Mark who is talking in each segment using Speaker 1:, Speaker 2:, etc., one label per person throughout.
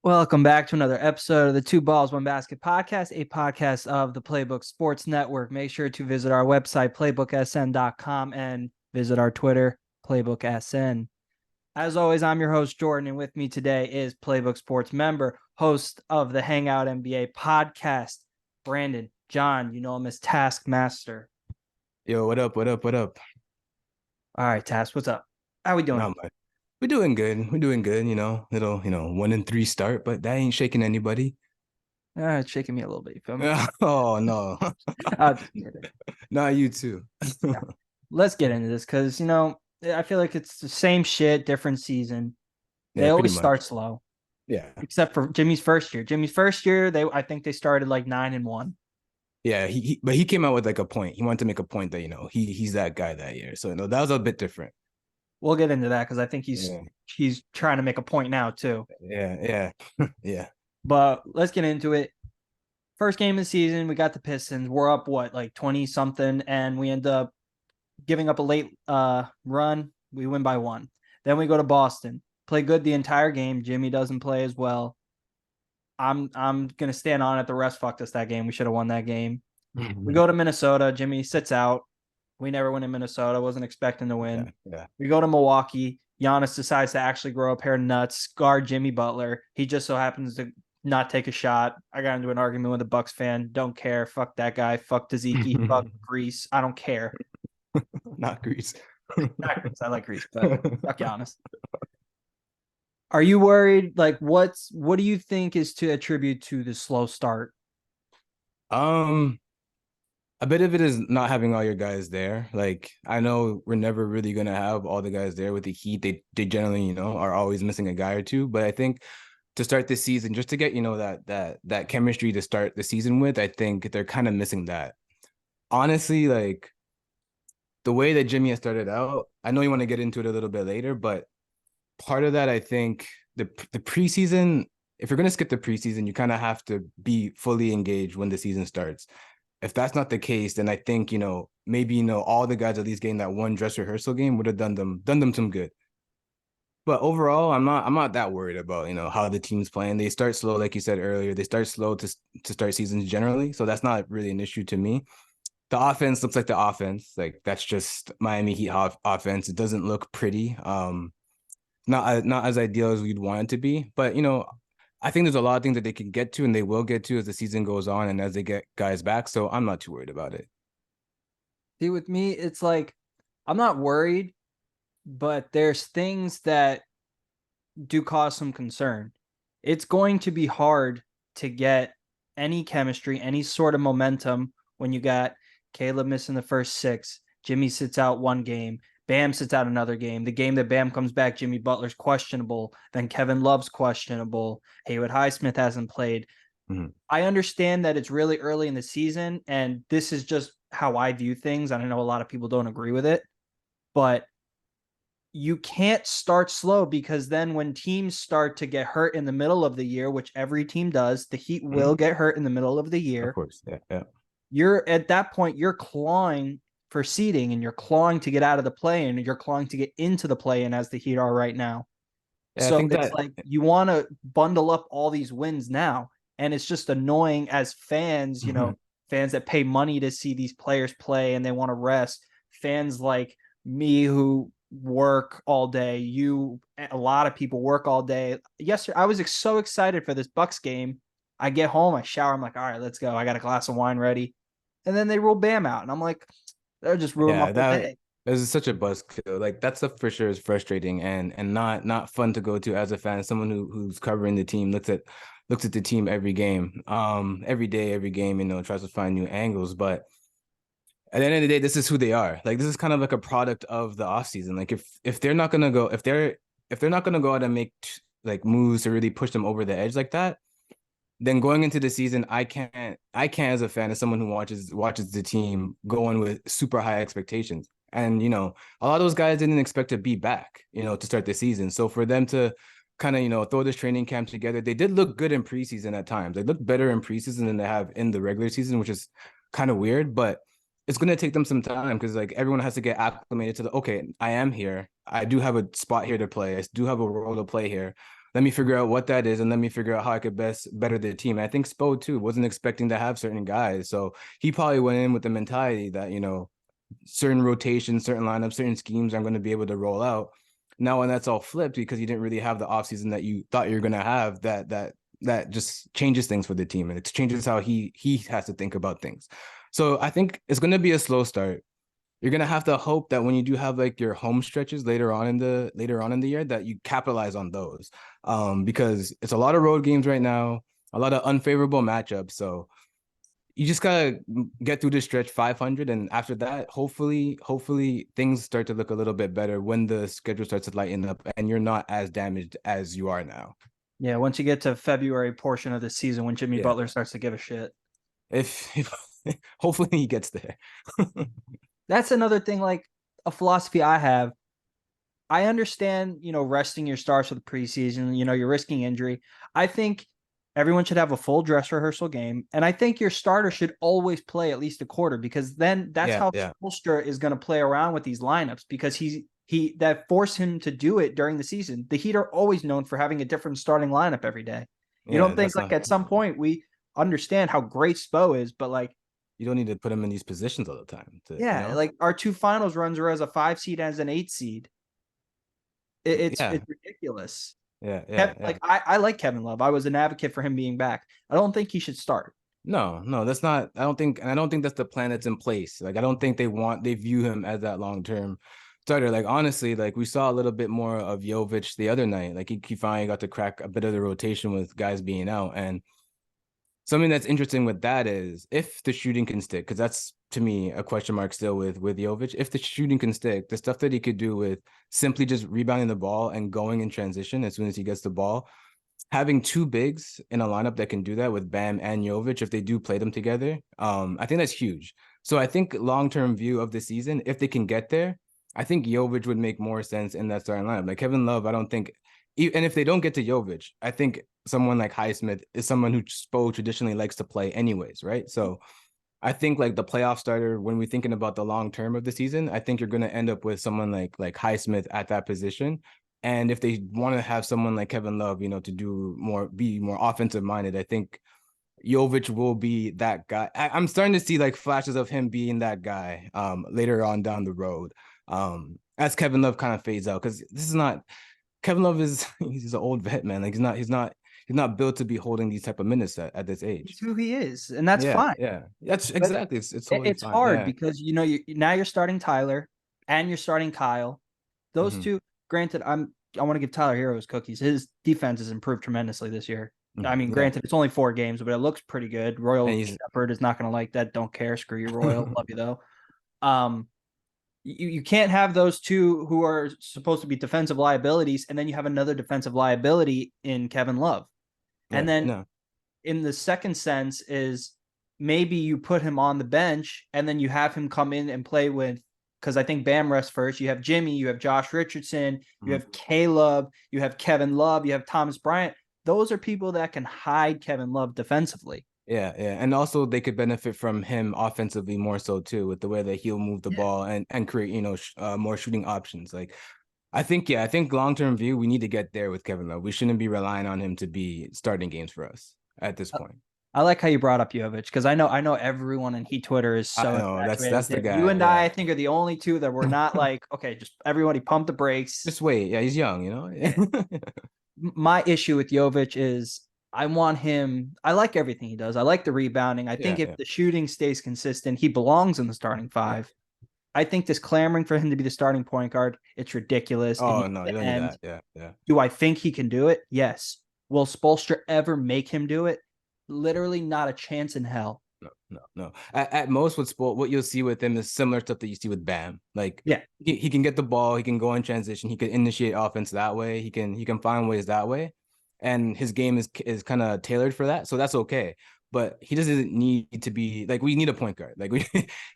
Speaker 1: Welcome back to another episode of the Two Balls, One Basket podcast, a podcast of the Playbook Sports Network. Make sure to visit our website, playbooksn.com, and visit our Twitter, PlaybookSN. As always, I'm your host, Jordan, and with me today is Playbook Sports member, host of the Hangout NBA podcast, Brandon John. You know him as Taskmaster.
Speaker 2: Yo, what up? What up? What up?
Speaker 1: All right, Task, what's up? How we doing?
Speaker 2: Not much. We're doing good. We're doing good, little, 1-3 start, but that ain't shaking anybody.
Speaker 1: It's shaking me a little bit. You feel me?
Speaker 2: Oh no.
Speaker 1: Just
Speaker 2: Not you too.
Speaker 1: yeah. Let's get into this because, I feel like it's the same shit, different season. They
Speaker 2: Yeah, pretty
Speaker 1: always start
Speaker 2: much.
Speaker 1: slow,
Speaker 2: Yeah.
Speaker 1: except for Jimmy's first year. Jimmy's first year, I think they started like 9-1.
Speaker 2: Yeah, but he came out with like a point. He wanted to make a point that, he's that guy that year. So, that was a bit different.
Speaker 1: We'll get into that because I think
Speaker 2: Yeah.
Speaker 1: he's trying to make a point now too.
Speaker 2: Yeah, yeah. Yeah.
Speaker 1: But let's get into it. First game of the season, we got the Pistons. We're up like 20 something, and we end up giving up a late run. We win by one. Then we go to Boston. Play good the entire game. Jimmy doesn't play as well. I'm gonna stand on it. The rest fucked us that game. We should have won that game. We go to Minnesota. Jimmy sits out. We never win in Minnesota. Wasn't expecting to win.
Speaker 2: Yeah, yeah.
Speaker 1: We go to Milwaukee. Giannis decides to actually grow a pair of nuts, guard Jimmy Butler. He just so happens to not take a shot. I got into an argument with a Bucks fan. Don't care. Fuck that guy. Fuck Taziki. Fuck Greece. I don't care.
Speaker 2: Not Greece.
Speaker 1: Not Greece. I like Greece, but fuck Giannis. Are you worried? Like, what do you think is to attribute to the slow start?
Speaker 2: Um, a bit of it is not having all your guys there. Like, I know we're never really gonna have all the guys there with the Heat. They generally, are always missing a guy or two. But I think to start this season, just to get, that chemistry to start the season with, I think they're kind of missing that. Honestly, like the way that Jimmy has started out, I know you want to get into it a little bit later, but part of that, I think the preseason, if you're gonna skip the preseason, you kind of have to be fully engaged when the season starts. If that's not the case, then I think, maybe, all the guys at least getting that one dress rehearsal game would have done them some good. But overall, I'm not that worried about, how the team's playing. They start slow, like you said earlier. They start slow to start seasons generally. So that's not really an issue to me. The offense looks like the offense. Like that's just Miami Heat offense. It doesn't look pretty. Not as ideal as we'd want it to be. But I think there's a lot of things that they can get to and they will get to as the season goes on and as they get guys back. So I'm not too worried about it.
Speaker 1: See, with me, it's like I'm not worried, but there's things that do cause some concern. It's going to be hard to get any chemistry, any sort of momentum when you got Caleb missing the first six, Jimmy sits out one game, Bam sits out another game. The game that Bam comes back, Jimmy Butler's questionable. Then Kevin Love's questionable. Haywood Highsmith hasn't played.
Speaker 2: Mhm.
Speaker 1: I understand that it's really early in the season, and this is just how I view things. And I know a lot of people don't agree with it, but you can't start slow because then when teams start to get hurt in the middle of the year, which every team does, the Heat will get hurt in the middle of the
Speaker 2: Of
Speaker 1: year.
Speaker 2: course. Yeah. Yeah.
Speaker 1: You're at that point, you're clawing for seeding and you're clawing to get out of the play in and you're clawing to get into the play in as the Heat are right now.
Speaker 2: Yeah, I
Speaker 1: So
Speaker 2: think
Speaker 1: it's
Speaker 2: that
Speaker 1: like you want to bundle up all these wins now. And it's just annoying as fans, fans that pay money to see these players play and they want to rest. Fans like me who work all day, a lot of people work all day. Yesterday, I was so excited for this Bucks game. I get home, I shower, I'm like, all right, let's go. I got a glass of wine ready. And then they roll Bam out. And I'm like, they're just ruining my
Speaker 2: yeah,
Speaker 1: whole
Speaker 2: that
Speaker 1: day.
Speaker 2: is such a buzzkill. Like that stuff for sure is frustrating and not fun to go to as a fan. Someone who's covering the team looks at the team every game, every day, every game, tries to find new angles. But at the end of the day, this is who they are. Like this is kind of like a product of the offseason. Like if they're not gonna go, if they're not gonna go out and make like moves to really push them over the edge like that, then going into the season, I can't as a fan, as someone who watches the team go in with super high expectations. And a lot of those guys didn't expect to be back, to start the season. So for them to kind of, throw this training camp together, they did look good in preseason at times. They look better in preseason than they have in the regular season, which is kind of weird, but it's gonna take them some time because like everyone has to get acclimated to the okay, I am here. I do have a spot here to play. I do have a role to play here. Let me figure out what that is, and let me figure out how I could best better the team. And I think Spo too wasn't expecting to have certain guys, so he probably went in with the mentality that certain rotations, certain lineups, certain schemes I'm going to be able to roll out. Now, when that's all flipped because you didn't really have the offseason that you thought you were going to have, that just changes things for the team, and it changes how he has to think about things. So I think it's going to be a slow start. You're gonna have to hope that when you do have like your home stretches later on in the year that you capitalize on those, because it's a lot of road games right now, a lot of unfavorable matchups. So you just gotta get through this stretch 500, and after that, hopefully things start to look a little bit better when the schedule starts to lighten up and you're not as damaged as you are now.
Speaker 1: Yeah, once you get to February portion of the season when Jimmy
Speaker 2: Yeah,
Speaker 1: Butler starts to give a shit.
Speaker 2: if hopefully he gets there.
Speaker 1: That's another thing, like a philosophy I have. I understand, resting your stars for the preseason, you're risking injury. I think everyone should have a full dress rehearsal game. And I think your starter should always play at least a quarter, because then that's
Speaker 2: Yeah,
Speaker 1: how
Speaker 2: yeah,
Speaker 1: Spoelstra is going to play around with these lineups, because he that forced him to do it during the season. The Heat are always known for having a different starting lineup every day. You
Speaker 2: yeah.
Speaker 1: don't think
Speaker 2: That's
Speaker 1: like
Speaker 2: not.
Speaker 1: at some point we understand how great Spo is, but like,
Speaker 2: You don't need to put him in these positions all the time.
Speaker 1: yeah, like our two finals runs were as a 5 seed and as an 8 seed.
Speaker 2: Yeah,
Speaker 1: It's ridiculous.
Speaker 2: yeah, yeah,
Speaker 1: Kevin,
Speaker 2: yeah.
Speaker 1: like I like Kevin Love. I was an advocate for him being back. I don't think he should start.
Speaker 2: No, no, that's not. I don't think that's the plan that's in place. Like, I don't think they view him as that long term starter. Like, honestly, like we saw a little bit more of Jovic the other night. Like, he finally got to crack a bit of the rotation with guys being out. And something that's interesting with that is if the shooting can stick, because that's to me a question mark still with Jovic. If the shooting can stick, the stuff that he could do with simply just rebounding the ball and going in transition as soon as he gets the ball, having two bigs in a lineup that can do that with Bam and Jovic, if they do play them together, I think that's huge. So I think long-term view of the season, if they can get there, I think Jovic would make more sense in that starting lineup. Like Kevin Love, I don't think, and if they don't get to Jovic, I think someone like Highsmith is someone who Spo traditionally likes to play anyways, right? So I think like the playoff starter, when we're thinking about the long term of the season, I think you're going to end up with someone like Highsmith at that position. And if they want to have someone like Kevin Love, to do more, be more offensive minded, I think Jovic will be that guy. I'm starting to see like flashes of him being that guy later on down the road, as Kevin Love kind of fades out, because this is not Kevin Love is he's an old vet, man. Like he's not built to be holding these type of minutes at this age.
Speaker 1: It's who he is, and that's
Speaker 2: Yeah,
Speaker 1: fine.
Speaker 2: yeah. That's
Speaker 1: But
Speaker 2: exactly. It's totally
Speaker 1: it's
Speaker 2: fine.
Speaker 1: hard
Speaker 2: Yeah.
Speaker 1: because now you're starting Tyler and you're starting Kyle. Those
Speaker 2: Hmm.
Speaker 1: two, granted, I want to give Tyler Hero his cookies. His defense has improved tremendously this year. I
Speaker 2: Hmm.
Speaker 1: mean,
Speaker 2: Yeah.
Speaker 1: granted, it's only 4 games, but it looks pretty good.
Speaker 2: And
Speaker 1: Royal
Speaker 2: he's
Speaker 1: Shepherd is not going to like that. Don't care. Screw you, Royal. Love you though. Um, you can't have those two who are supposed to be defensive liabilities, and then you have another defensive liability in Kevin Love. And
Speaker 2: yeah,
Speaker 1: then
Speaker 2: no.
Speaker 1: in the second sense is maybe you put him on the bench and then you have him come in and play with, because I think Bam rests first. You have Jimmy, you have Josh Richardson, you
Speaker 2: Mhm.
Speaker 1: have Caleb, you have Kevin Love, you have Thomas Bryant. Those are people that can hide Kevin Love defensively.
Speaker 2: Yeah, yeah. And also they could benefit from him offensively more so too, with the way that he'll move the
Speaker 1: Yeah.
Speaker 2: ball and create, more shooting options. Like I think long-term view, we need to get there with Kevin Love. We shouldn't be relying on him to be starting games for us at this point.
Speaker 1: I like how you brought up Jovic, because I know everyone in Heat Twitter is
Speaker 2: I
Speaker 1: so
Speaker 2: know
Speaker 1: infatuated
Speaker 2: that's
Speaker 1: with
Speaker 2: the
Speaker 1: him. You
Speaker 2: guy.
Speaker 1: and
Speaker 2: Yeah.
Speaker 1: I think, are the only two that were not like, okay, just everybody pump the brakes.
Speaker 2: Just wait. Yeah, he's young,
Speaker 1: Yeah. My issue with Jovic is I want him. I like everything he does. I like the rebounding. I think
Speaker 2: Yeah,
Speaker 1: if
Speaker 2: yeah,
Speaker 1: the shooting stays consistent, he belongs in the starting
Speaker 2: yeah.
Speaker 1: five. I think this clamoring for him to be the starting point guard, it's ridiculous. It
Speaker 2: Oh
Speaker 1: needs
Speaker 2: no, you
Speaker 1: to
Speaker 2: don't need
Speaker 1: end.
Speaker 2: that. Yeah, yeah.
Speaker 1: Do I think he can do it? Yes. Will Spolstra ever make him do it? Literally not a chance in hell.
Speaker 2: No, no, no. At most, what you'll see with him is similar stuff that you see with Bam. Like
Speaker 1: Yeah.
Speaker 2: he can get the ball, he can go in transition, he can initiate offense that way. He can find ways that way, and his game is kind of tailored for that. So that's okay. But he doesn't need to be like we need a point guard. Like we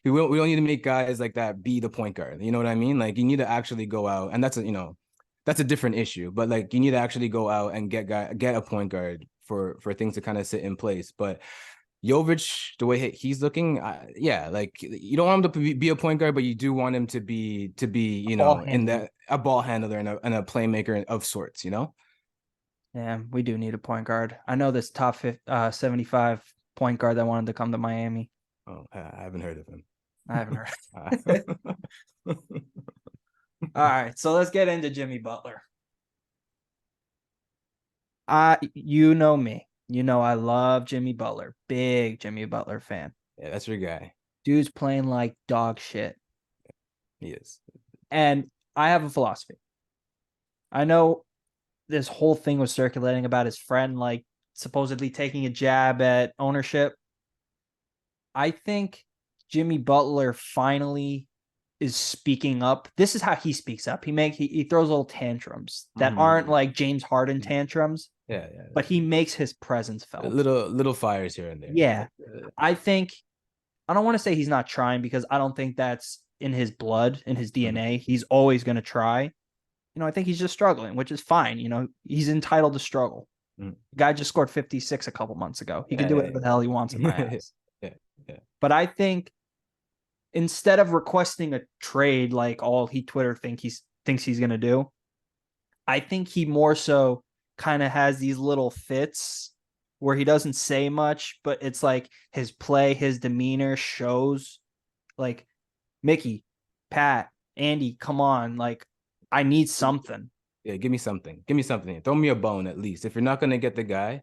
Speaker 2: don't need to make guys like that be the point guard. You know what I mean? Like you need to actually go out, and that's a different issue. But like you need to actually go out and get a point guard for things to kind of sit in place. But Jovic, the way he's looking, yeah, like you don't want him to be a point guard, but you do want him to be
Speaker 1: Ball
Speaker 2: in
Speaker 1: handler.
Speaker 2: that a ball handler and a playmaker of sorts.
Speaker 1: Yeah, we do need a point guard. I know this 75 point guard that wanted to come to Miami.
Speaker 2: Oh, I haven't heard of him.
Speaker 1: I haven't heard. All right, so let's get into Jimmy Butler. You know me. You know I love Jimmy Butler. Big Jimmy Butler fan.
Speaker 2: Yeah, that's your guy.
Speaker 1: Dude's playing like dog shit.
Speaker 2: He is.
Speaker 1: And I have a philosophy. I know this whole thing was circulating about his friend like supposedly taking a jab at ownership. I think Jimmy Butler finally is speaking up. This is how he speaks up. He throws little tantrums that aren't
Speaker 2: Mhm.
Speaker 1: like James Harden tantrums,
Speaker 2: Yeah, yeah.
Speaker 1: but he makes his presence felt.
Speaker 2: Little fires here and there.
Speaker 1: Yeah. I think I don't want to say he's not trying because I don't think that's in his blood, in his
Speaker 2: Mhm.
Speaker 1: DNA. He's always going to try. I think he's just struggling, which is fine. He's entitled to struggle.
Speaker 2: Mhm.
Speaker 1: The guy just scored 56 a couple months ago. He can do
Speaker 2: Yeah,
Speaker 1: whatever the hell he wants in my
Speaker 2: yeah,
Speaker 1: eyes.
Speaker 2: yeah, yeah.
Speaker 1: But I think instead of requesting a trade like all he Twitter thinks he's gonna do, I think he more so kind of has these little fits where he doesn't say much, but it's like his play, his demeanor shows like Mickey, Pat, Andy, come on, like I need something.
Speaker 2: Yeah, give me something. Give me something. Throw me a bone at least. If you're not gonna get the guy,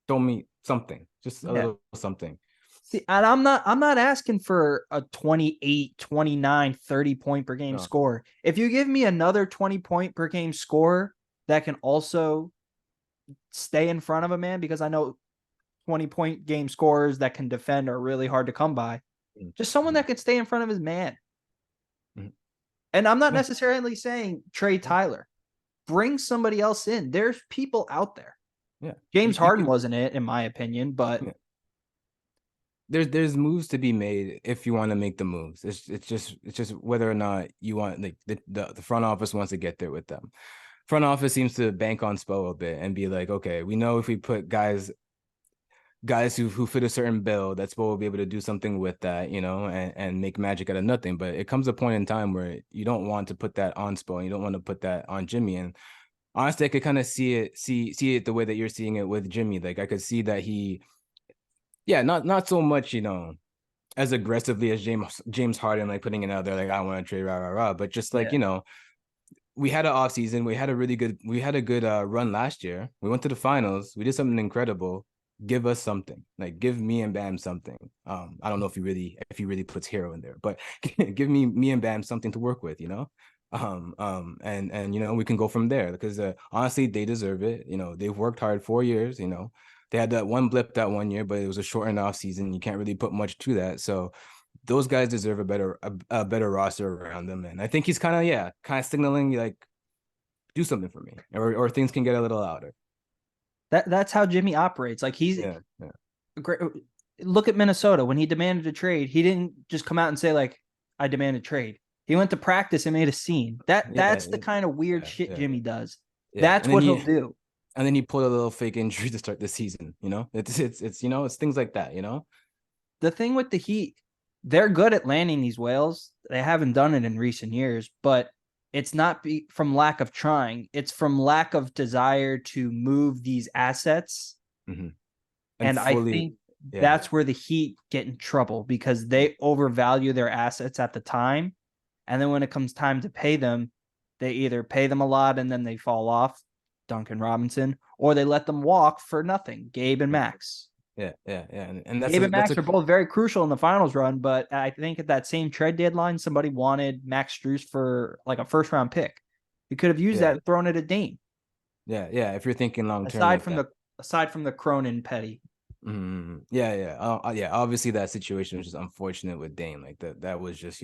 Speaker 2: throw me something. Just a
Speaker 1: Yeah.
Speaker 2: little something.
Speaker 1: See, and I'm not asking for a 28, 29, 30 point per game
Speaker 2: No.
Speaker 1: score. If you give me another 20 point per game score that can also stay in front of a man, because I know 20-point game scorers that can defend are really hard to come by. Just someone
Speaker 2: Mm-hmm.
Speaker 1: that can stay in front of his man.
Speaker 2: Mm-hmm.
Speaker 1: And I'm not
Speaker 2: Yeah,
Speaker 1: necessarily saying Trey
Speaker 2: yeah,
Speaker 1: Tyler. Bring somebody else in. There's people out there.
Speaker 2: yeah.
Speaker 1: James
Speaker 2: You
Speaker 1: Harden
Speaker 2: can.
Speaker 1: wasn't it, in my opinion, but
Speaker 2: Yeah. There's moves to be made if you want to make the moves. It's just whether or not you want, like, the front office wants to get there with them. Front office seems to bank on Spo a bit and be like, okay, we know if we put guys who fit a certain bill, that Spo will be able to do something with that, and make magic out of nothing. But it comes a point in time where you don't want to put that on Spo, and you don't want to put that on Jimmy. And honestly, I could kind of see it the way that you're seeing it with Jimmy. Like, I could see that yeah, not so much, as aggressively as James Harden, like putting it out there, like, I want to trade, rah rah rah. But just like,
Speaker 1: yeah.
Speaker 2: we had an off season. We had a good run last year. We went to the finals. We did something incredible. Give us something. Like, give me and Bam something. I don't know if he really puts Herro in there, but give me and Bam something to work with, and we can go from there, because honestly, they deserve it. They've worked hard 4 years. They had that one blip that one year, but it was a shortened off season. You can't really put much to that. So those guys deserve a better roster around them. And I think he's kind of signaling, like, do something for me, or things can get a little louder.
Speaker 1: That's how Jimmy operates. Like he's
Speaker 2: Yeah, yeah,
Speaker 1: great. Look at Minnesota when he demanded a trade. He didn't just come out and say like, "I demand a trade." He went to practice and made a scene.
Speaker 2: yeah,
Speaker 1: That's the kind of weird
Speaker 2: yeah,
Speaker 1: shit
Speaker 2: yeah,
Speaker 1: Jimmy does.
Speaker 2: yeah.
Speaker 1: That's what he'll do.
Speaker 2: And then he pulled a little fake injury to start the season. It's things like that.
Speaker 1: The thing with the Heat, they're good at landing these whales. They haven't done it in recent years, but it's not from lack of trying. It's from lack of desire to move these assets.
Speaker 2: Mm-hmm. And
Speaker 1: And I
Speaker 2: fully,
Speaker 1: think
Speaker 2: yeah,
Speaker 1: that's where the Heat get in trouble because they overvalue their assets at the time. And then when it comes time to pay them, they either pay them a lot and then they fall off, Duncan Robinson, or they let them walk for nothing, Gabe and Max.
Speaker 2: yeah, yeah, yeah. And that's
Speaker 1: Gabe
Speaker 2: a
Speaker 1: and
Speaker 2: that's
Speaker 1: Max
Speaker 2: a
Speaker 1: are both very crucial in the finals run, but I think at that same trade deadline, somebody wanted Max Strus for like a first round pick. You could have used that
Speaker 2: yeah,
Speaker 1: and thrown it at Dame.
Speaker 2: yeah. If you're thinking long term
Speaker 1: Aside
Speaker 2: like
Speaker 1: from
Speaker 2: that.
Speaker 1: the Cronin Petty.
Speaker 2: Mm-hmm. Yeah, yeah, yeah. Obviously, that situation was just unfortunate with Dame. Like, that was just,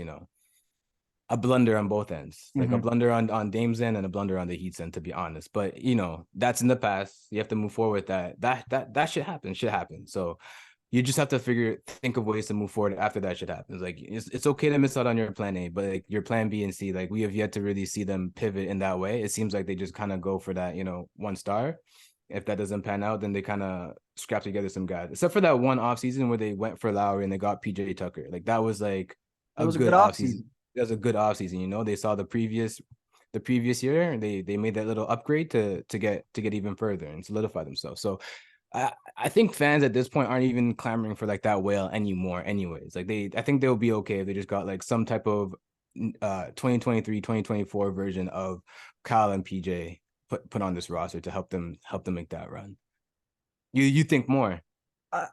Speaker 2: a blunder on both ends, like a
Speaker 1: Mm-hmm.
Speaker 2: blunder on Dame's end and a blunder on the Heat's end, to be honest. But that's in the past. You have to move forward with that. That should happen. Should happen. So you just have to think of ways to move forward after that shit happens. Like, it's okay to miss out on your plan A, but like your plan B and C, like, we have yet to really see them pivot in that way. It seems like they just kind of go for that, one star. If that doesn't pan out, then they kind of scrap together some guys. Except for that one offseason where they went for Lowry and they got PJ Tucker. Like, that was like
Speaker 1: It
Speaker 2: a
Speaker 1: was a good
Speaker 2: good offseason.
Speaker 1: offseason.
Speaker 2: It was a good offseason. They saw the previous the previous year. They made that little upgrade to get even further and solidify themselves. So I think fans at this point aren't even clamoring for like that whale anymore. Anyways, like I think they'll be okay if they just got like some type of 2023 2024 version of Kyle and PJ put on this roster to help them make that run. You think more?
Speaker 1: Uh,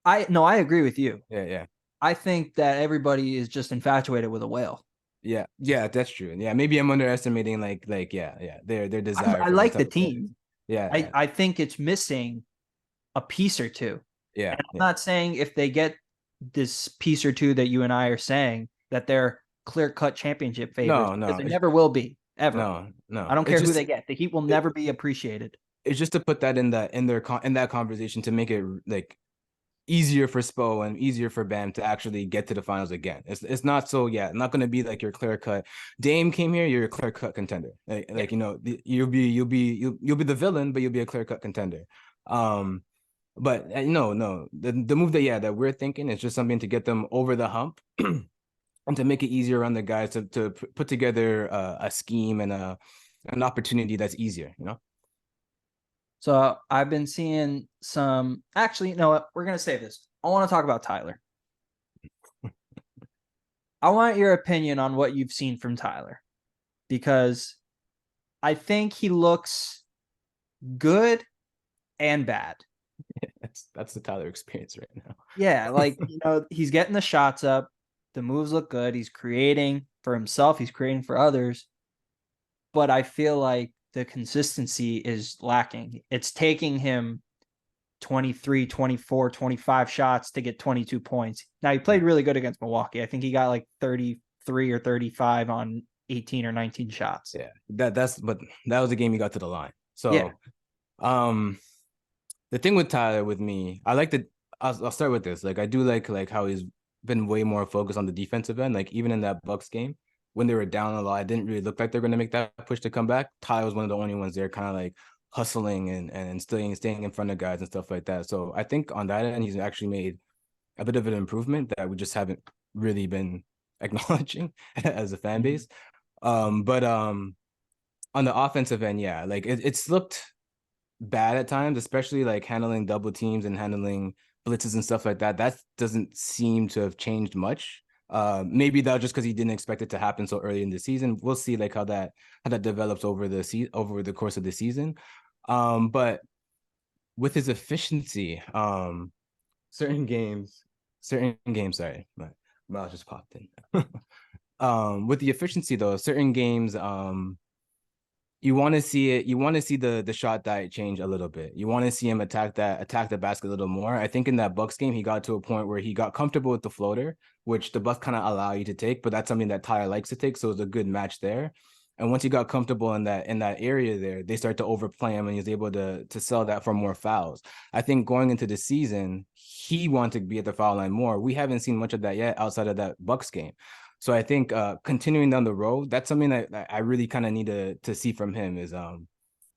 Speaker 1: I no, I agree with you.
Speaker 2: Yeah, yeah.
Speaker 1: I think that everybody is just infatuated with a whale.
Speaker 2: Yeah, yeah, that's true. Yeah, maybe I'm underestimating like yeah, yeah, their desire
Speaker 1: I
Speaker 2: for those
Speaker 1: like the
Speaker 2: type of players.
Speaker 1: team.
Speaker 2: Yeah,
Speaker 1: I,
Speaker 2: yeah,
Speaker 1: I think it's missing a piece or two.
Speaker 2: yeah,
Speaker 1: And I'm
Speaker 2: yeah.
Speaker 1: not saying if they get this piece or two that you and I are saying that they're clear cut championship favorites
Speaker 2: No,
Speaker 1: because
Speaker 2: no,
Speaker 1: they never will be, ever.
Speaker 2: no,
Speaker 1: I
Speaker 2: no.
Speaker 1: don't care who they get. The Heat will
Speaker 2: It,
Speaker 1: never be appreciated.
Speaker 2: it's just to put that in that conversation to make it like easier for Spo and easier for Bam to actually get to the finals again. It's not so not going to be like your clear cut. Dame came here, you're a clear cut contender.
Speaker 1: Yeah.
Speaker 2: You'll be the villain, but you'll be a clear cut contender. Um, but no, the move that we're thinking is just something to get them over the hump. And to make it easier on the guys to put together a scheme and an opportunity that's easier, you know?
Speaker 1: So I've been seeing some. Actually, you know what? We're gonna save this. I want to talk about Tyler. I want your opinion on what you've seen from Tyler because I think he looks good and bad.
Speaker 2: That's the Tyler experience right
Speaker 1: Yeah,
Speaker 2: now.
Speaker 1: like he's getting the shots up, the moves look good, he's creating for himself, he's creating for others, but I feel like the consistency is lacking. It's taking him 23, 24, 25 shots to get 22 points. Now he played really good against Milwaukee. I think he got like 33 or 35 on 18 or 19 shots.
Speaker 2: Yeah, but that was the game he got to the line.
Speaker 1: Yeah.
Speaker 2: So, um, the thing with Tyler with me, I like the. I'll start with this. Like, I do like how he's been way more focused on the defensive end. Like, even in that Bucks game when they were down a lot, it didn't really look like they're going to make that push to come back. Tyler was one of the only ones there, kind of like hustling and staying in front of guys and stuff like that. So I think on that end, he's actually made a bit of an improvement that we just haven't really been acknowledging as a fan
Speaker 1: Mhm.
Speaker 2: base. But on the offensive end, yeah, like it's looked bad at times, especially like handling double teams and handling blitzes and stuff like that. That doesn't seem to have changed much. Maybe that was just because he didn't expect it to happen so early in the season. We'll see like how that develops over the course of the season. But with his efficiency, certain games, sorry, my mouth just popped in. With the efficiency though, certain games, you want to see it. You want to see the shot diet change a little bit. You want to see him attack the basket a little more. I think in that Bucks game, he got to a point where he got comfortable with the floater, which the Bucks kind of allow you to take, but that's something that Tyler likes to take. So it's a good match there. And once he got comfortable in that area there, they start to overplay him, and he's able to sell that for more fouls. I think going into the season, he wanted to be at the foul line more. We haven't seen much of that yet outside of that Bucks game. So I think continuing down the road, that's something that I really kind of need to see from him is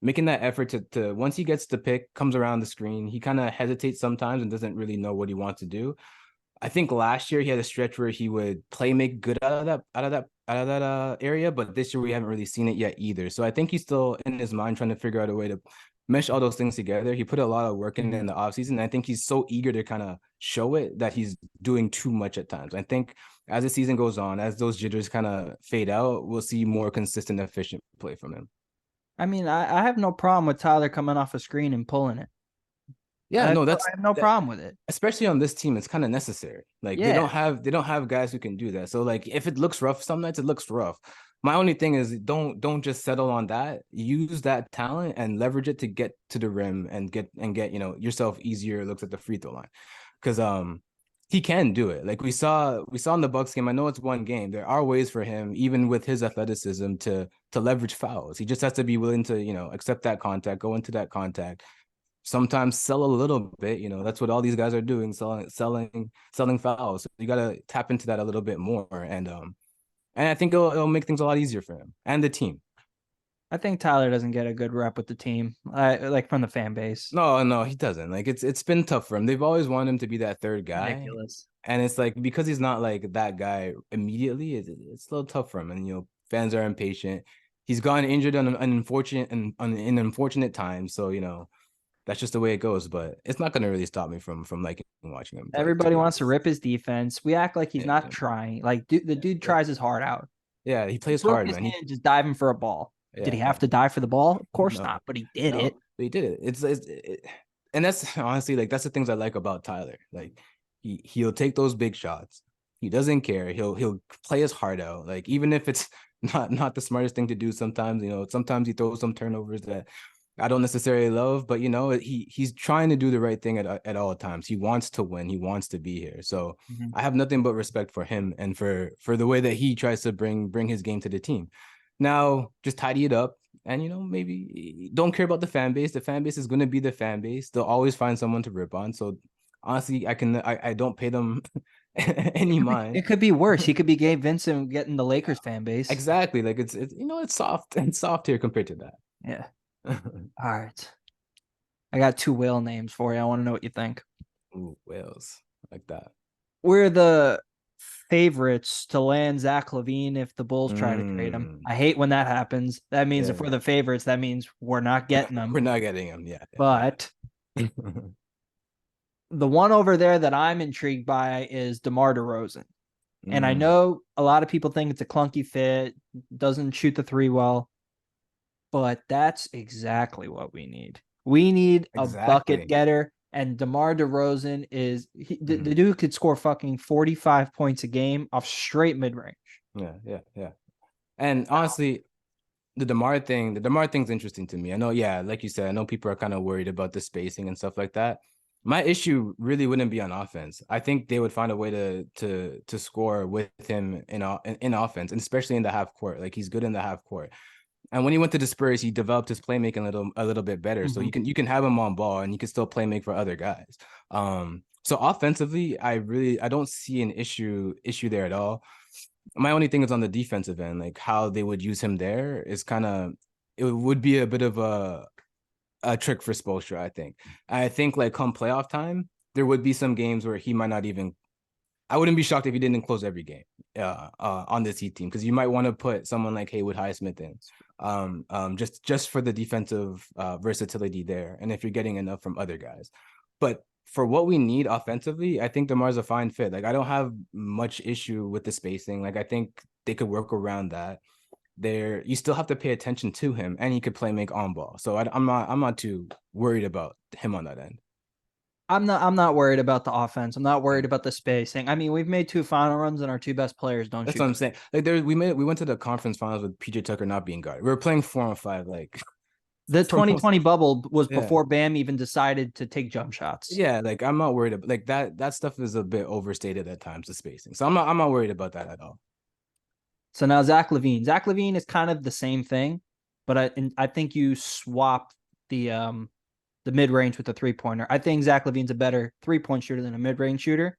Speaker 2: making that effort to once he gets the pick, comes around the screen, he kind of hesitates sometimes and doesn't really know what he wants to do. I think last year he had a stretch where he would play make good out of that area, but this year we haven't really seen it yet either. So I think he's still in his mind trying to figure out a way to mesh all those things together. He put a lot of work in the offseason. And I think he's so eager to kind of show it that he's doing too much at times. I think as the season goes on, as those jitters kind of fade out, we'll see more consistent, efficient play from him.
Speaker 1: I mean, I have no problem with Tyler coming off a screen and pulling it.
Speaker 2: Yeah, no,
Speaker 1: I have no
Speaker 2: that
Speaker 1: problem with it.
Speaker 2: especially on this team, it's kind of necessary. Like they don't
Speaker 1: Yeah.
Speaker 2: have they don't have guys who can do that. So like if it looks rough, some nights it looks rough. My only thing is don't just settle on that. Use that talent and leverage it to get to the rim and get yourself easier looks at the free throw line. Because he can do it. Like we saw in the Bucks game. I know it's one game. There are ways for him, even with his athleticism, to leverage fouls. He just has to be willing to, accept that contact, go into that contact, sometimes sell a little bit. That's what all these guys are doing, selling fouls. So you got to tap into that a little bit more, and I think it'll make things a lot easier for him and the team.
Speaker 1: I think Tyler doesn't get a good rep with the team, like from the fan base.
Speaker 2: No, no, he doesn't. Like it's been tough for him. They've always wanted him to be that third guy,
Speaker 1: Ridiculous.
Speaker 2: and it's like because he's not like that guy immediately. It's a little tough for him, and fans are impatient. he's gotten injured on an unfortunate and in unfortunate times. So that's just the way it goes. But it's not gonna really stop me from liking watching him play. To
Speaker 1: Everybody
Speaker 2: be
Speaker 1: wants to
Speaker 2: honest,
Speaker 1: rip his defense. We act like he's not
Speaker 2: yeah,
Speaker 1: trying. Like the
Speaker 2: yeah,
Speaker 1: dude
Speaker 2: yeah,
Speaker 1: tries his heart out.
Speaker 2: yeah. He
Speaker 1: He
Speaker 2: plays
Speaker 1: broke
Speaker 2: hard,
Speaker 1: his
Speaker 2: man. He
Speaker 1: hand just diving for a ball. Did
Speaker 2: yeah,
Speaker 1: he
Speaker 2: yeah.
Speaker 1: have to die for the ball? Of course
Speaker 2: No,
Speaker 1: not, but he did
Speaker 2: no,
Speaker 1: it.
Speaker 2: but he did it. And that's honestly like that's the things I like about Tyler. Like he'll take those big shots. He doesn't care. He'll play his heart out. Like even if it's not the smartest thing to do. Sometimes sometimes he throws some turnovers that I don't necessarily love, but he's trying to do the right thing at all times. He wants to win. He wants to be here. So
Speaker 1: Mhm.
Speaker 2: I have nothing but respect for him and for the way that he tries to bring his game to the team. Now, just tidy it up and maybe don't care about the fan base. The fan base is going to be the fan base. They'll always find someone to rip on. So honestly, I don't pay them any
Speaker 1: It
Speaker 2: mind.
Speaker 1: could be worse. He could be Gabe Vincent getting the Lakers fan base.
Speaker 2: Exactly. Like it's soft and soft here compared to
Speaker 1: Yeah.
Speaker 2: that.
Speaker 1: All right. I got two whale names for you. I want to know what you think.
Speaker 2: Ooh, Wales like that.
Speaker 1: We're the favorites to land Zach LaVine if the Bulls try to trade him.
Speaker 2: Mm,
Speaker 1: I hate when that happens. That means if
Speaker 2: yeah,
Speaker 1: we're the favorites, that means we're not getting them.
Speaker 2: we're not getting him. Yeah,
Speaker 1: But
Speaker 2: yeah.
Speaker 1: the one over there that I'm intrigued by is DeMar DeRozan. And I
Speaker 2: Mm,
Speaker 1: know a lot of people think it's a clunky fit, doesn't shoot the three well, but that's exactly what we need. We need a bucket
Speaker 2: exactly.
Speaker 1: getter, and DeMar DeRozan the
Speaker 2: Mhm.
Speaker 1: dude could score fucking 45 points a game off straight mid range.
Speaker 2: Yeah, yeah, yeah. And honestly, the DeMar thing's interesting to me. I know, yeah, like you said, I know people are kind of worried about the spacing and stuff like that. My issue really wouldn't be on offense. I think they would find a way to score with him in offense, and especially in the half court. Like he's good in the half court. And when he went to the Spurs, he developed his playmaking a little bit better. So
Speaker 1: Mm-hmm.
Speaker 2: you can have him on ball and you can still play make for other guys. So offensively, I don't see an issue there at all. My only thing is on the defensive end, like how they would use him there is kind of it would be a bit of a trick for Spoelstra, I think. I think like come playoff time, there would be some games where he might not even I wouldn't be shocked if he didn't close every game on this Heat team because you might want to put someone like Haywood Highsmith in, just for the defensive versatility there, and if you're getting enough from other guys. But for what we need offensively, I think DeMar's a fine fit. Like I don't have much issue with the spacing. Like I think they could work around that. There, you still have to pay attention to him, and he could play make on ball. So I'm not too worried about him on that end.
Speaker 1: I'm not worried about the offense. I'm not
Speaker 2: Yeah.
Speaker 1: worried about the spacing. I mean, we've made two final runs and our two best players don't
Speaker 2: That's
Speaker 1: shoot.
Speaker 2: what I'm saying. Like we went to the conference finals with PJ Tucker not being guarded. We were playing 4-on-5, like
Speaker 1: The
Speaker 2: for most.
Speaker 1: 2020 bubble was
Speaker 2: Yeah,
Speaker 1: before Bam even decided to take jump shots.
Speaker 2: yeah. Like I'm not worried about like that stuff is a bit overstated at times, the spacing. So I'm not worried about that at all.
Speaker 1: So now Zach LaVine. Zach LaVine is kind of the same thing, but I think you swap the mid range with the 3-pointer. I think Zach LaVine's a better 3-point shooter than a mid range shooter.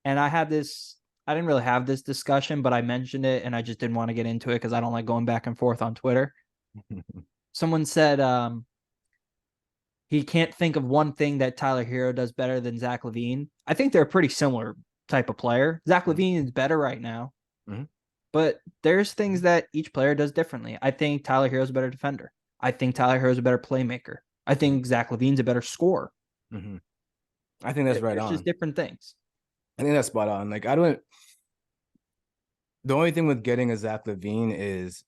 Speaker 1: And I didn't really have this discussion, but I mentioned it and I just didn't want to get into it because I don't like going back and forth on Twitter. Someone said he can't think of one thing that Tyler Herro does better than Zach LaVine. I think they're a pretty similar type of player. Zach LaVine is better right now,
Speaker 2: Mm-hmm.
Speaker 1: but there's things that each player does differently. I think Tyler Herro's a better defender. I think Tyler Herro's a better playmaker. I think Zach LaVine's a better scorer.
Speaker 2: Mm-hmm. I think that's right
Speaker 1: There's just
Speaker 2: on.
Speaker 1: different things.
Speaker 2: I think that's spot on. Like I don't. The only thing with getting a Zach Levine is,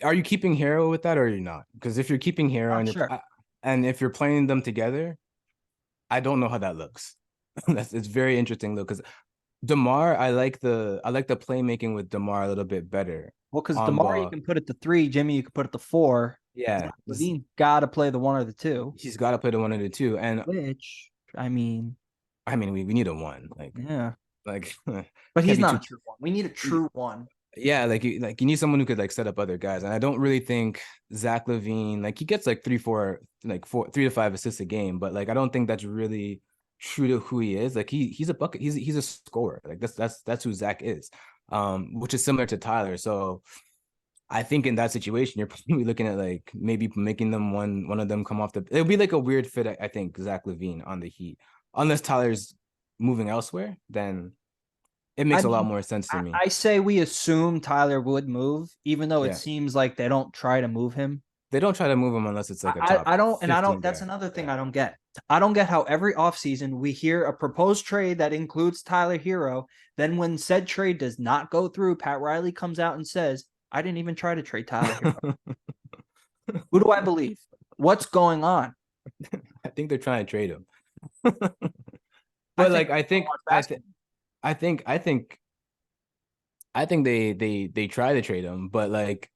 Speaker 2: are you keeping Hero with that or are you not? Because if you're keeping Hero
Speaker 1: Not sure.
Speaker 2: and if you're playing them together, I don't know how that looks. It's very interesting though, because DeMar, I like the playmaking with DeMar a little bit better
Speaker 1: Well, because
Speaker 2: on
Speaker 1: DeMar you
Speaker 2: ball.
Speaker 1: can put at the 3, Jimmy you can put at the 4.
Speaker 2: Yeah,
Speaker 1: Zach LaVine got to play the 1 or the 2.
Speaker 2: he's got to play the one and the two. And
Speaker 1: Which I mean,
Speaker 2: I mean, we need a one.
Speaker 1: yeah,
Speaker 2: Like
Speaker 1: but
Speaker 2: can't
Speaker 1: he's
Speaker 2: be
Speaker 1: not a
Speaker 2: too.
Speaker 1: true one. We need a true one.
Speaker 2: Yeah, like you need someone who could like set up other guys. And I don't really think Zach Levine, like he gets like 3 to 5 assists a game, but like I don't think that's really true to who he is. Like he's a bucket, he's a scorer. Like that's who Zach is. Which is similar to Tyler. So I think in that situation, you're probably looking at like maybe making them one of them come off the. It'll be like a weird fit, I think, Zach Levine on the Heat, unless Tyler's moving elsewhere. Then it
Speaker 1: I
Speaker 2: makes a lot
Speaker 1: mean,
Speaker 2: more sense to
Speaker 1: I,
Speaker 2: me.
Speaker 1: I say we assume Tyler would move, even though it
Speaker 2: Yeah.
Speaker 1: seems like they don't try to move him.
Speaker 2: They don't try to move him unless it's like a
Speaker 1: I,
Speaker 2: top
Speaker 1: I don't, and I don't,
Speaker 2: 15
Speaker 1: that's
Speaker 2: guy.
Speaker 1: another thing
Speaker 2: Yeah.
Speaker 1: I don't get. I don't get how every offseason we hear a proposed trade that includes Tyler Herro. Then when said trade does not go through, Pat Riley comes out and says, I didn't even try to trade Tyler Herro. Who do I believe? What's going on?
Speaker 2: I think they're trying to trade him.
Speaker 1: I
Speaker 2: But
Speaker 1: think
Speaker 2: like
Speaker 1: I don't watch
Speaker 2: I think
Speaker 1: basketball.
Speaker 2: I think I think I think they try to trade him, but like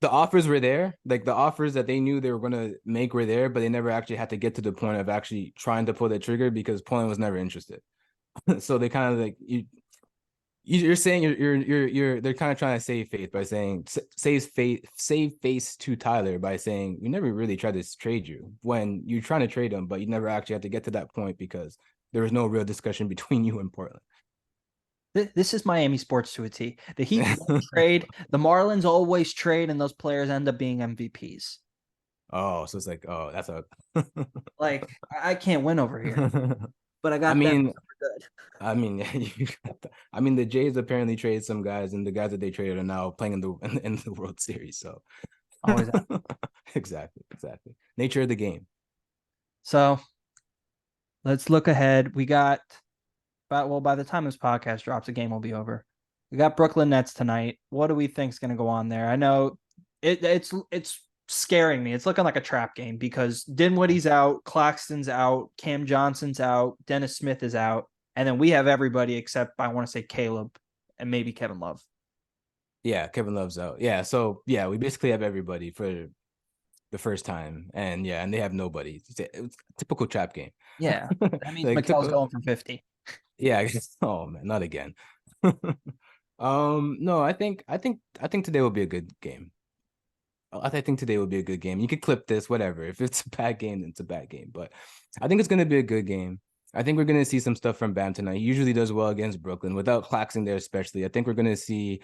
Speaker 2: the offers were there. Like the offers that they knew they were gonna make were there, but they never actually had to get to the point of actually trying to pull the trigger because Poland was never interested. So they kind of like you're saying you're they're kind of trying to save faith by saying save face to Tyler by saying we never really tried to trade you when you're trying to trade him, but you never actually had to get to that point because there was no real discussion between you and Portland.
Speaker 1: This is Miami sports to a T. The Heat won't trade. The Marlins always trade, and those players end up being MVPs.
Speaker 2: Oh, so it's like, oh, that's a
Speaker 1: Like I can't win over here, but I
Speaker 2: I
Speaker 1: got them
Speaker 2: mean,
Speaker 1: for good.
Speaker 2: I mean, I mean, the Jays apparently traded some guys, and the guys that they traded are now playing in the World Series. So,
Speaker 1: Always.
Speaker 2: exactly. Nature of the game.
Speaker 1: So let's look ahead. We got, by the time this podcast drops, the game will be over. We got Brooklyn Nets tonight. What do we think is going to go on there? I know it's scaring me. It's looking like a trap game because Dinwiddie's out, Claxton's out, Cam Johnson's out, Dennis Smith is out, and then we have everybody except I want to say Caleb and maybe Kevin Love.
Speaker 2: Yeah, Kevin Love's out. Yeah, so yeah, we basically have everybody for the first time, and yeah, and they have nobody. It's a typical trap game.
Speaker 1: Yeah, that means
Speaker 2: Like
Speaker 1: Mikel's
Speaker 2: typical.
Speaker 1: going for 50.
Speaker 2: Yeah, I guess. Oh man, not again. No, I think today will be a good game. I think today will be a good game. You could clip this, whatever. If it's a bad game, then it's a bad game. But I think it's gonna be a good game. I think we're gonna see some stuff from Bam tonight. He usually does well against Brooklyn without Claxton there, especially. I think we're gonna see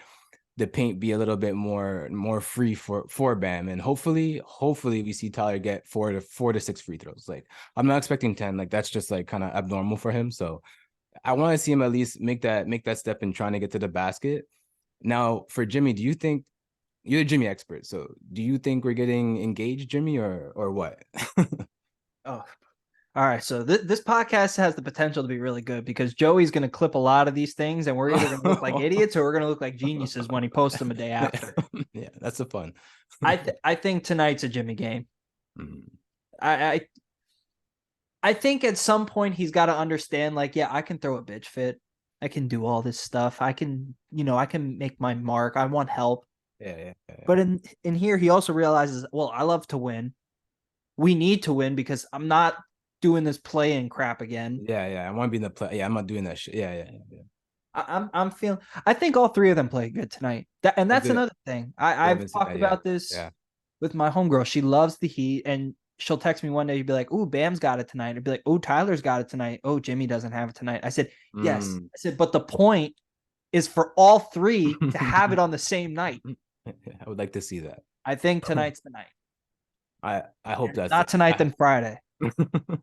Speaker 2: the paint be a little bit more free for Bam, and hopefully we see Tyler get 4 to 6 free throws. Like I'm not expecting 10. Like that's just like kind of abnormal for him. So I want to see him at least make that step in trying to get to the basket. Now for Jimmy, do you think you're a Jimmy expert? So do you think we're getting engaged, Jimmy, or what?
Speaker 1: Oh, all right. So this podcast has the potential to be really good because Joey's going to clip a lot of these things, and we're either going to look like idiots or we're going to look like geniuses when he posts them a day after.
Speaker 2: Yeah, that's the fun.
Speaker 1: I think tonight's a Jimmy game.
Speaker 2: Mhm.
Speaker 1: I, I I think at some point he's got to understand, like, yeah, I can throw a bitch fit. I can do all this stuff. I can, I can make my mark. I want help.
Speaker 2: Yeah.
Speaker 1: But in here, he also realizes, well, I love to win. We need to win because I'm not doing this playing crap again.
Speaker 2: Yeah. I want to be in the play. Yeah, I'm not doing that shit. Yeah.
Speaker 1: I'm feeling. I think all three of them played good tonight. And
Speaker 2: I
Speaker 1: that's
Speaker 2: did.
Speaker 1: another thing.
Speaker 2: We
Speaker 1: I've
Speaker 2: haven't seen
Speaker 1: talked
Speaker 2: that yet.
Speaker 1: about this
Speaker 2: Yeah.
Speaker 1: with my homegirl. She loves the Heat, and she'll text me one day. You'd be like, "Ooh, Bam's got it tonight." I'd be like, "Oh, Tyler's got it tonight." "Oh, Jimmy doesn't have it tonight." I said, "Yes."
Speaker 2: Mm.
Speaker 1: I said, "But the point is for all three to have it on the same night."
Speaker 2: I would like to see that.
Speaker 1: I think tonight's the night.
Speaker 2: I hope
Speaker 1: And if
Speaker 2: that's
Speaker 1: not
Speaker 2: the.
Speaker 1: tonight, then Friday. And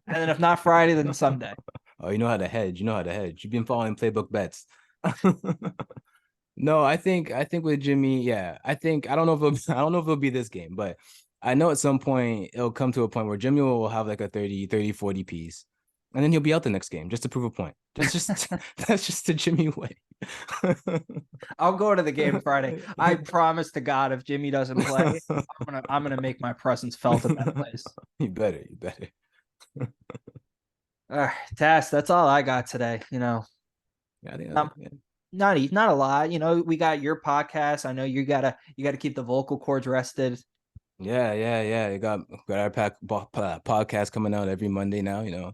Speaker 1: then if not Friday, then Sunday.
Speaker 2: Oh, you know how to hedge. You know how to hedge. You've been following playbook bets. No, I think with Jimmy, yeah. I don't know if I don't know if it'll be this game, but I know at some point it'll come to a point where Jimmy will have like a 30-40 piece. And then he'll be out the next game just to prove a point. That's just the Jimmy way.
Speaker 1: I'll go to the game Friday. I promise to God, if Jimmy doesn't play, I'm gonna make my presence felt at that place.
Speaker 2: You better.
Speaker 1: All right, Tass, that's all I got today.
Speaker 2: Yeah, I think
Speaker 1: Um,
Speaker 2: yeah.
Speaker 1: not a lot. We got your podcast. I know you gotta keep the vocal cords rested.
Speaker 2: Yeah. You got our podcast coming out every Monday now.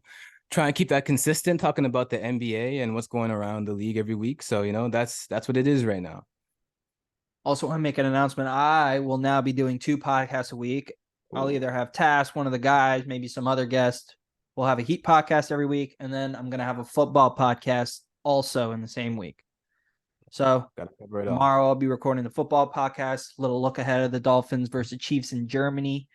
Speaker 2: Try and keep that consistent, talking about the NBA and what's going around the league every week. So that's what it is right now.
Speaker 1: Also, want to make an announcement. I will now be doing 2 podcasts a week. I'll
Speaker 2: Ooh,
Speaker 1: either have Tass, one of the guys, maybe some other guest. We'll have a Heat podcast every week, and then I'm gonna have a football podcast also in the same week. So
Speaker 2: gotta cover it all.
Speaker 1: tomorrow I'll be recording the football podcast. Little look ahead of the Dolphins versus Chiefs in Germany.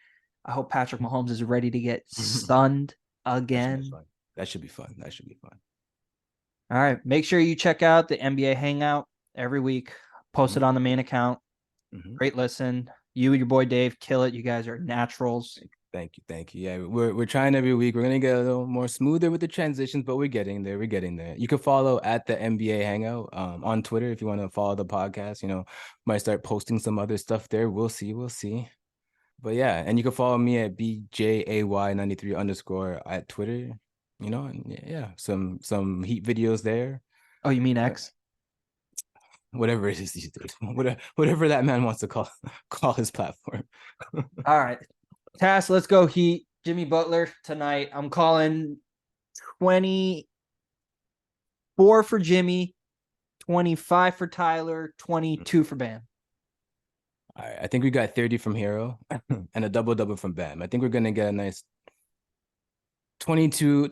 Speaker 1: I hope Patrick Mahomes is ready to get stunned
Speaker 2: That should be
Speaker 1: again.
Speaker 2: fun. That should be fun. That should be fun.
Speaker 1: All right. Make sure you check out the NBA Hangout every week. Post it
Speaker 2: Mhm,
Speaker 1: on the main account.
Speaker 2: mhm.
Speaker 1: Great listen. You and your boy Dave kill it. You guys are naturals.
Speaker 2: Thank you, thank you. Yeah, we're trying every week. We're gonna get a little more smoother with the transitions, but we're getting there. We're getting there. You can follow at the NBA Hangout on Twitter if you want to follow the podcast. Might start posting some other stuff there. We'll see. We'll see. But yeah, and you can follow me at BJAY93 underscore at Twitter. And yeah, some Heat videos there.
Speaker 1: Oh, you mean
Speaker 2: Uh,
Speaker 1: X?
Speaker 2: Whatever it is these days. Whatever that man wants to call his platform.
Speaker 1: All right. Tass, let's go Heat. Jimmy Butler tonight. I'm calling 24 for Jimmy, 25 for Tyler, 22 for Bam.
Speaker 2: All right, I think we got 30 from Herro and a double from Bam. I think we're gonna get a nice 22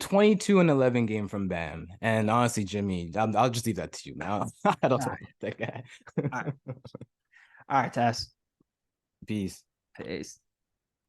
Speaker 2: and 11 game from Bam. And honestly, Jimmy, I'll just leave that to you now. I don't
Speaker 1: All
Speaker 2: know
Speaker 1: right.
Speaker 2: that guy.
Speaker 1: All right. All right, Tass.
Speaker 2: Peace.
Speaker 1: Peace.